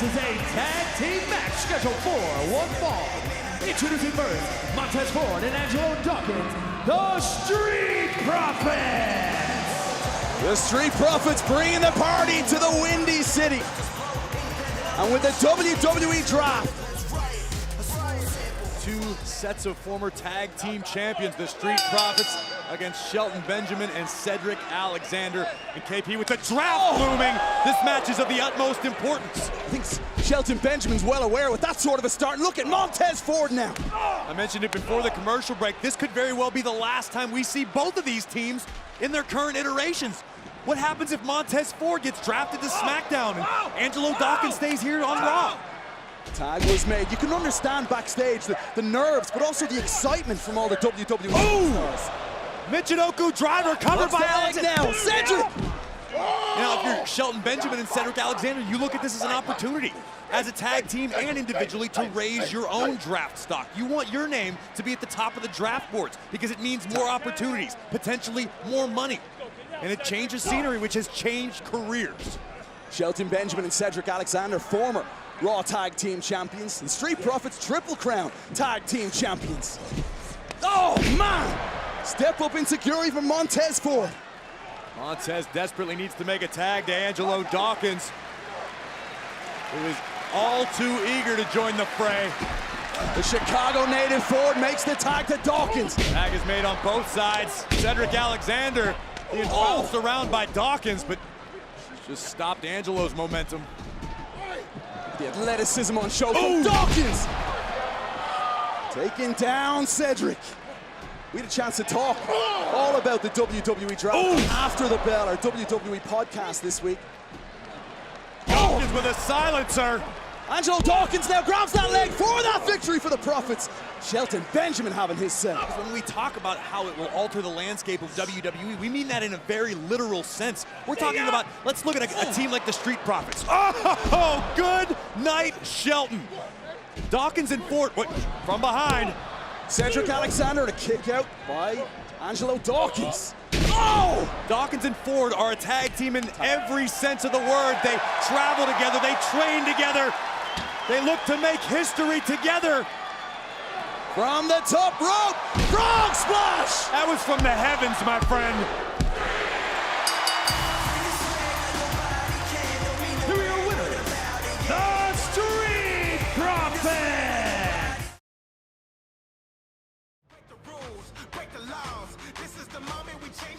is a tag team match scheduled for one fall. Introducing first, Montez Ford and Angelo Dawkins, the Street Profits. The Street Profits bringing the party to the Windy City. And with the WWE Draft, two sets of former tag team champions, the Street Profits against Shelton Benjamin and Cedric Alexander. And KP with the draft looming, this match is of the utmost importance. I think Shelton Benjamin's well aware with that sort of a start. And look at Montez Ford now. I mentioned it before the commercial break. This could very well be the last time we see both of these teams in their current iterations. What happens if Montez Ford gets drafted to SmackDown and Angelo Dawkins stays here on Raw? Tag was made. You can understand backstage the nerves, but also the excitement from all the WWE stars. Michinoku driver covered by Alexander. Now, Cedric! Now, if you're Shelton Benjamin and Cedric Alexander, you look at this as an opportunity as a tag team and individually to raise your own draft stock. You want your name to be at the top of the draft boards because it means more opportunities, potentially more money. And it changes scenery, which has changed careers. Shelton Benjamin and Cedric Alexander, former Raw Tag Team Champions. The Street Profits Triple Crown Tag Team Champions. Oh, man! Step up insecurity from Montez Ford. Montez desperately needs to make a tag to Angelo Dawkins, who is all too eager to join the fray. The Chicago native Ford makes the tag to Dawkins. Tag is made on both sides. Cedric Alexander being bounced around by Dawkins, but just stopped Angelo's momentum. The athleticism on show from Dawkins. Taking down Cedric. We had a chance to talk all about the WWE Draft after the bell, our WWE podcast this week. Dawkins with a silencer. Angelo Dawkins now grabs that leg for that victory for the Profits. Shelton Benjamin having his say. When we talk about how it will alter the landscape of WWE, we mean that in a very literal sense. We're talking about, let's look at a team like the Street Profits. Oh, good night, Shelton. Dawkins and Ford, from behind. Cedric Alexander to kick out by Angelo Dawkins. Oh! Dawkins and Ford are a tag team in every sense of the word. They travel together, they train together. They look to make history together. From the top rope, frog splash! That was from the heavens, my friend. Here are your winners, the Street Profits. Break the rules, break the laws. This is the moment we change.